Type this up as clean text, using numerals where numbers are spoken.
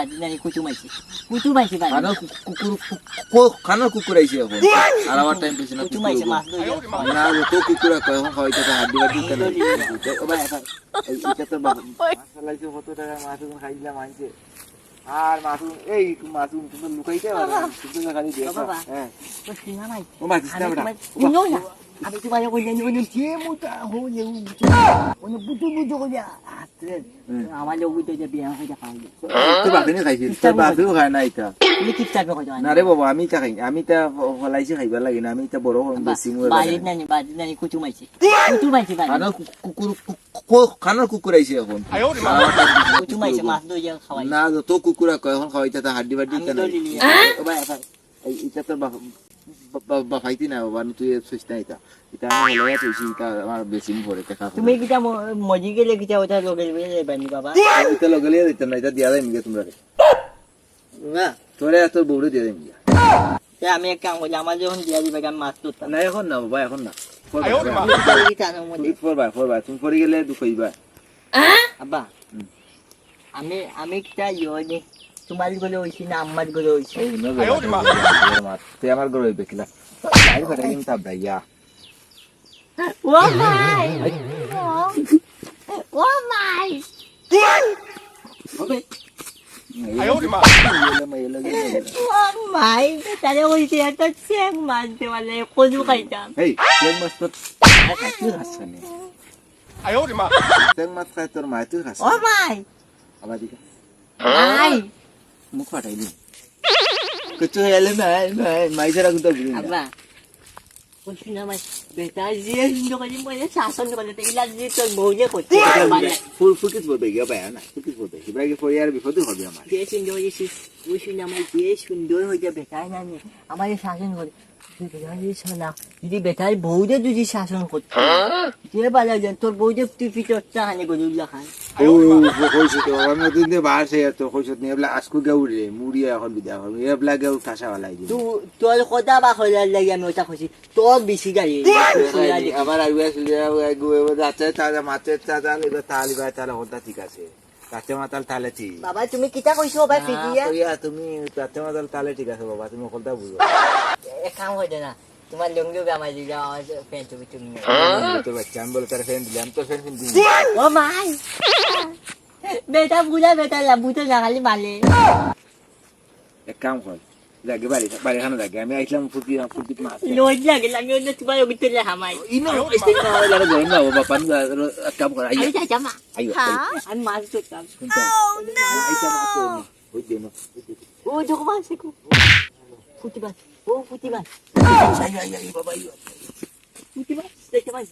বাজি নাই কুচু মাইছি বাজি খানার কুকুর আইছে এখন আর আমার টাইম পেছে না কুচু মাইছে মাছ ধরে না তো কুকুর কয় এখন খাওয়াইতে হাড্ডি বাড্ডি কেন ও ভাই এটা তো মাছ লাইছে কত টাকা মাছ খাইলা মাইছে আর মাসুম এই মাসুম তুমি লুকাইতে পারো তুমি খালি দেখো হ্যাঁ তো সিনা নাই ও মাছ দিছ না বড়া আমি তোমার কইলেন ওনে যে মোটা হয়ে ওনে বুটু কইয়া আমার লোক তো যে বিয়া হয়ে খাই তো বাকিনে খাইছি তোর বাপিও খায় না এটা তুমি কি চাইবে কই না রে বাবা আমি তা খাই আমি তা ফলাইছি খাইবা লাগে না আমি তা বড় হন বেশি মুই বাজি নাই কুচু মাইছি বাজি খানার কুকুর আইছে এখন কুচু মাইছে মাছ ধরে খাওয়াই না তো কুকুর কয় এখন খাওয়াইতে তা হাড্ডি বাড্ডি কেন ও ভাই এটা তো বাফাইতি না বাবা তুই সুস্থ এটা এটা আমি লয়া তুইছি এটা আমার বেশি পড়ে টাকা তুমি কিটা মজি গেলে কিটা ওটা লগে বানি বাবা এটা লগে লিয়ে দিতে না এটা দিয়া দেই মিগে তোমরা না তোরে এত বউরে দিয়ে দেই মিগে আমি এক কাম করি আমার যখন দিয়া দিবে আমি মাছ ধরতাম না এখন না বাবা এখন না আব্বা তুমি পরে গেলে দুখাইবা আমি কিটা ইয়ে তোমার গলে হইছি না আমার গলে হইছি তুই আমার ঘরে হইবে কিলা তাই কথা কিন্তু তাবড়াইয়া ও ভাই ও ভাই ও ভাই তারে হইছে এত চেক মারতে বলে কজু খাইতাম এই চেক মাছ তো তুই খাচ্ছিস না চেক মাছ খাই তোর মা তুই খাচ্ছিস ও ভাই আবার দিকে ভাই মুখ ফাটাইলি কিছু হেলে মাই ছাড়া কোথাও বুঝি না আব্বা কইছি না ভাই বেটা যে হিন্দু কালি মনে শাসন করে তো ইলাজ যে তোর বউ যে করতে ফুলকিত বলবে গিয়া পায় না ফুলকিত বলবে ইব্রাহিম পরিবার বিপদে হবে আমার যে সুন্দর হয়েছিস ওই শুনে আমার যে সুন্দর হয়ে যাবে বেটাই না আমার শাসন করে যদি বেটার বউদের যদি শাসন করতে যে বাজা যান তোর বউদের তুই পিঠটা হানে গজুল্লা খান কইছি তো আমি দিন দিয়ে বাহার সেই তো কইছত নি এবলা আজকু গাউরে মুড়িয়া এখন বিদা হবে এবলা গাউ ঠাসা वाला দিন তোর কথা বা কইলা লাগি আমি ওটা কইছি তোর বেশি গাড়ি আবার আইবা সুজা গুয়ে যাচ্ছে তাজা মাছে তাজা লিবা তালিবা তালা কথা ঠিক আছে কাঁচা মাতাল তালে ঠিক বাবা তুমি কিটা কইছো ভাই ফিটিয়া তুমি কাঁচা মাতাল তালে ঠিক আছে বাবা তুমি কথা বুঝো এক কাম করে না তোমার লুঙ্গি গামাই দিলা ফ্যান তুমি তো বাচ্চা আমি বলে তার ফ্যান দিলাম তো ফ্যান দিই ও ভাই বেটা বুঝা বেটা লাবুতে লাগালি মালে এক কাম কর লাগে বাড়ি খানো লাগে আমি আইলাম ফুটি মাছ লোজ লাগে আমি অন্য তোমার ভিতরে হামাই ইনো স্টেজ না হয় লাগে ধরে না বাবা পান কাম কর আইয়া আইয়া জামা আইয়া আমি মাছ ধরতাম শুনতা আইতা মাছ হই দে না ও জোক মাছ কো ফুটি মাছ ও ফুটি মাছ আইয়া বাবা আইয়া ফুটি মাছ দেখতে পাই